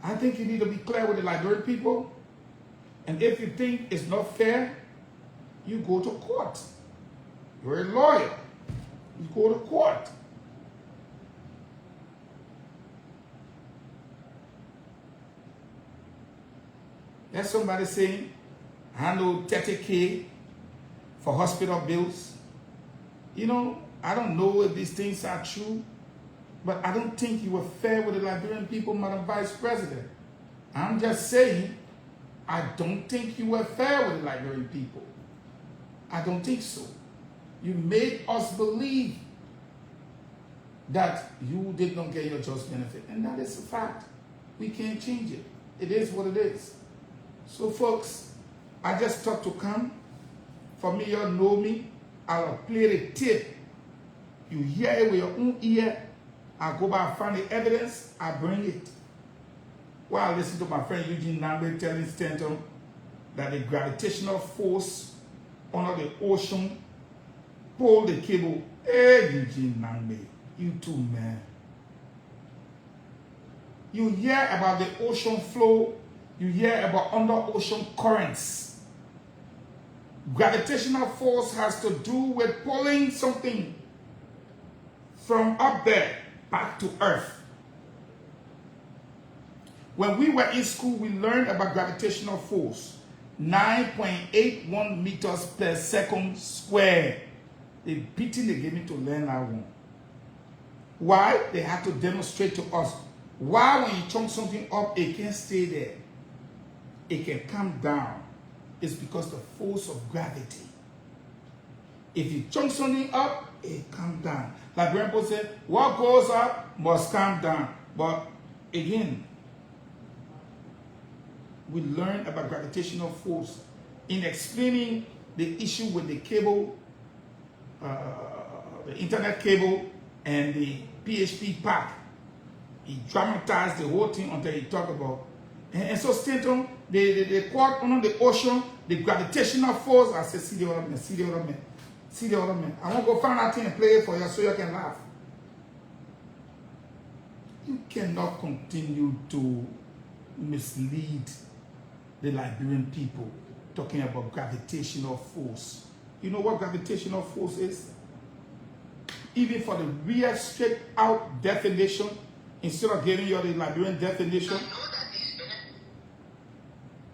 I think you need to be clear with the Liberian people. And if you think it's not fair, you go to court. You're a lawyer. You go to court. There's somebody saying, handle 30K for hospital bills. You know, I don't know if these things are true, but I don't think you were fair with the Liberian people, Madam Vice President. I'm just saying, I don't think you were fair with the Liberian people. I don't think so. You made us believe that you did not get your just benefit. And that is a fact. We can't change it. It is what it is. So folks, I just thought to come. For me, you know me. I'll play the tape. You hear it with your own ear. I go back and find the evidence. I bring it. While I listen to my friend Eugene telling Stanton that the gravitational force under the ocean pulled the cable. Hey, Eugene Nambe, you too, man. You hear about the ocean flow. You hear about under ocean currents. Gravitational force has to do with pulling something from up there back to Earth. When we were in school, we learned about gravitational force. 9.81 meters per second square. The beating they gave me to learn that one. Why? They had to demonstrate to us. Why when you chunk something up, it can't stay there. It can come down. It's because the force of gravity. If you chunk something up, it comes down. Like Grandpa said, what goes up must come down. But again, we learn about gravitational force in explaining the issue with the cable, the internet cable, and the PHP pack. He dramatized the whole thing until he talked about. And so Stanton, they quote under the ocean, the gravitational force. I said, see the other man, see the other man, see the other man. I want to go find that thing and play it for you so you can laugh. You cannot continue to mislead the Liberian people talking about gravitational force. You know what gravitational force is? Even for the real straight out definition, instead of giving you the Liberian definition,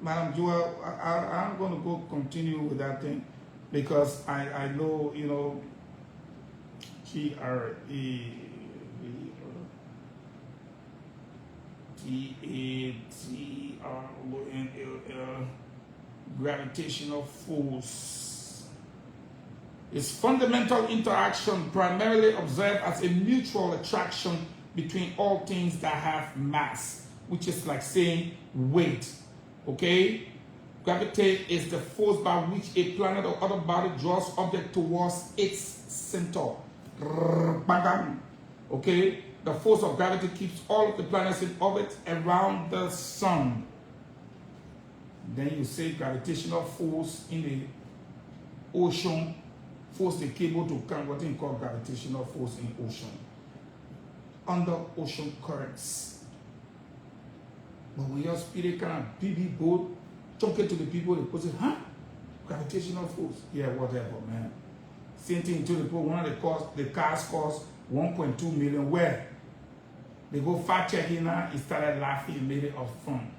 Madam Jewel, I'm going to go continue with that thing because I know, you know, G-R-A-T-A-T-R-O-N-L-L, gravitational force is fundamental interaction primarily observed as a mutual attraction between all things that have mass, which is like saying weight. Okay? Gravity is the force by which a planet or other body draws object towards its center. Okay? The force of gravity keeps all of the planets in orbit around the sun. Then you say gravitational force in the ocean force the cable to come, what you call gravitational force in ocean. Under ocean currents. But when you're speeding kind of BB boat, talking to the people, they put it, huh? Gravitational force. Yeah, whatever, man. Same thing to the people, one of the cars cost 1.2 million. Where? They go fact checking now, he started laughing, he made it up fun.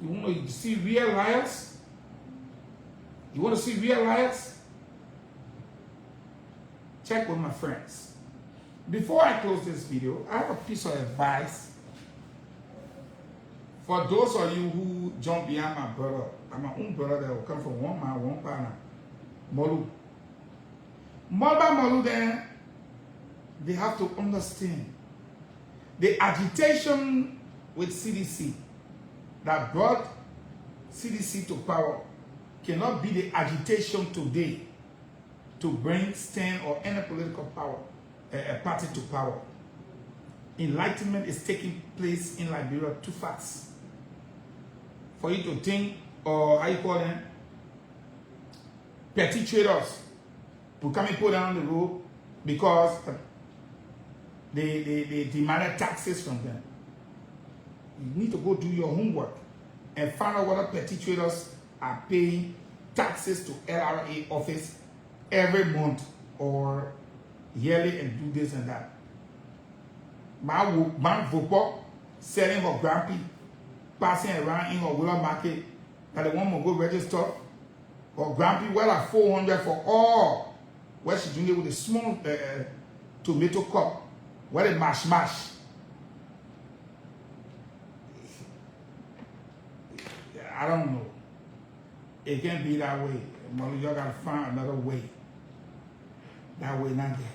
You want to see real liars? You want to see real liars? check with my friends. Before I close this video, I have a piece of advice for those of you who jump behind my brother. I'm my own brother that will come from one man, one partner. Molu. Molu then, they have to understand the agitation with CDC that brought CDC to power cannot be the agitation today to bring stand or any political power, a party to power. Enlightenment is taking place in Liberia too fast for you to think, or how you call them, petty traders will come and put down the road because they demanded taxes from them. You need to go do your homework and find out whether petty traders are paying taxes to LRA office every month or yearly and do this and that. Man Vopo selling for Grampy, passing around in a Willa market that the one will go register, or Grampy well at 400 for all. Where she doing it with a small tomato cup, where they mash. I don't know. It can't be that way. You gotta find another way. That way not there.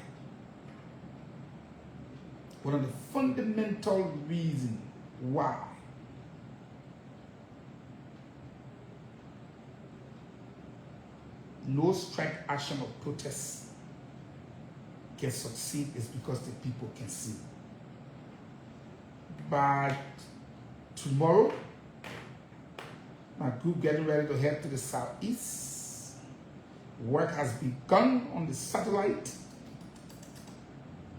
One of the fundamental reasons why no strike action or protest can succeed is because the people can see. But tomorrow, my group getting ready to head to the southeast. Work has begun on the satellite.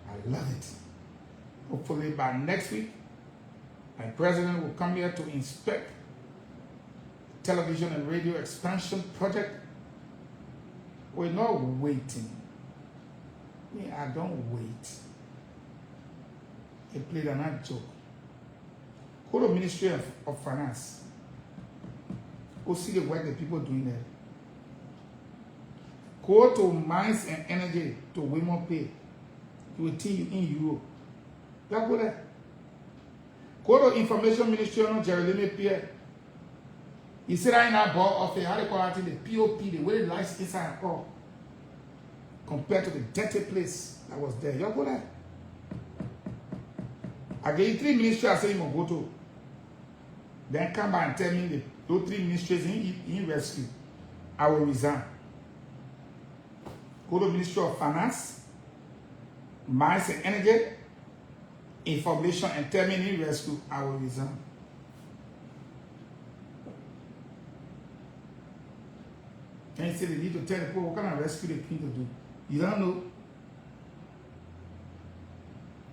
I love it. Hopefully by next week, my president will come here to inspect the television and radio expansion project. We're not waiting. I don't wait. They played another joke. Go to Ministry of Finance. Go see the work that people are doing there. Go to Mines and Energy to Women Pay. You will think you in Europe. Yeah, go there. Go to Information Ministry on Jeremy Pierre. You see that in that board of how they call it the POP, the way the lights inside and all. Compared to the dirty place that was there. You go there. I gave you 3 ministries I say you must go to. Then come back and tell me those 3 ministries in rescue. I will resign. Go to Ministry of Finance, Mines and Energy, Information and tell me in rescue. I will resign. Can you say they need to tell the people what kind of rescue they need to do? You don't know.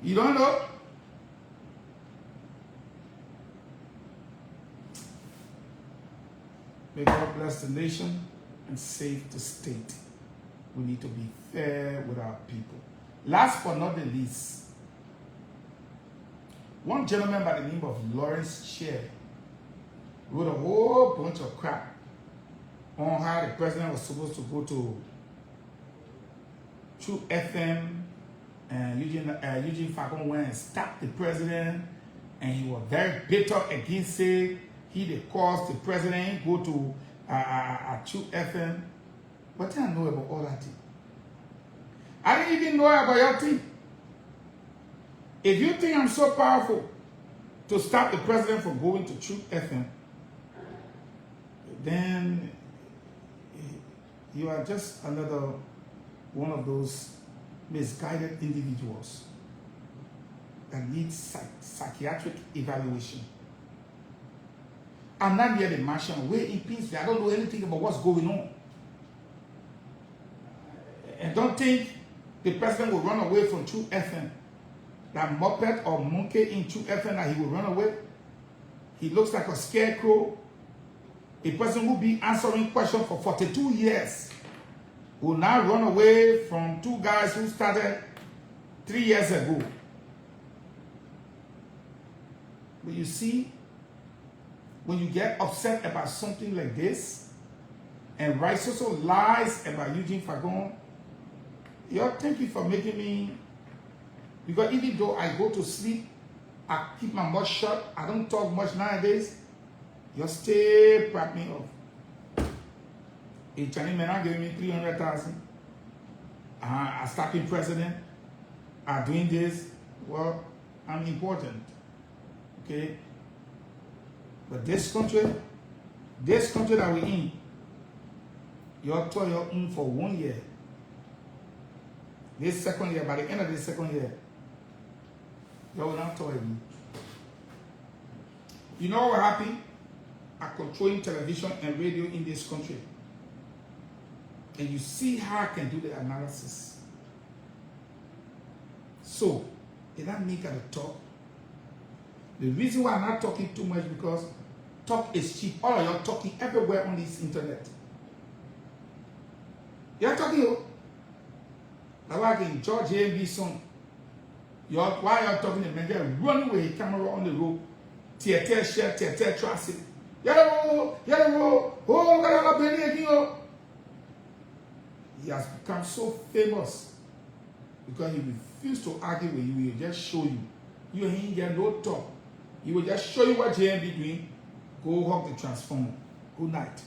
You don't know. May God bless the nation and save the state. We need to be fair with our people. Last but not the least, one gentleman by the name of Lawrence Chair wrote a whole bunch of crap on how the president was supposed to go to True FM, and Eugene Fahngon went and stopped the president, and he was very bitter against it. He caused the president go to True FM. What do I know about all that thing? I didn't even know about your thing. If you think I'm so powerful to stop the president from going to True FM, then you are just another one of those misguided individuals that needs psychiatric evaluation. I'm not near the mansion, way in peace. I don't know anything about what's going on. And don't think the president will run away from True FM. That muppet or monkey in True FM that he will run away. He looks like a scarecrow. A person who be answering questions for 42 years will now run away from 2 guys who started 3 years ago. But you see, when you get upset about something like this and write social lies about Eugene Fahngon, Y'all, thank you for making me, because even though I go to sleep, I keep my mouth shut, I don't talk much nowadays, you still prop me up. A Chinese man giving me 300,000. I start being president. I'm doing this. Well, I'm important. Okay? But this country that we're in, you're told your own for 1 year. This second year, by the end of this second year, you will not tell you. You know what happened? I'm controlling television and radio in this country. And you see how I can do the analysis. So, did I make at the top? The reason why I'm not talking too much because talk is cheap. All of y'all talking everywhere on this internet. You're talking. Like in George A.B. son. Why y'all talking to men? They're running with a camera on the road. Tear share, tear traffic. Yellow, oh, he has become so famous because he refused to argue with you. He will just show you. You ain't get no talk. He will just show you what JM be doing. Go hug the transformer. Good night.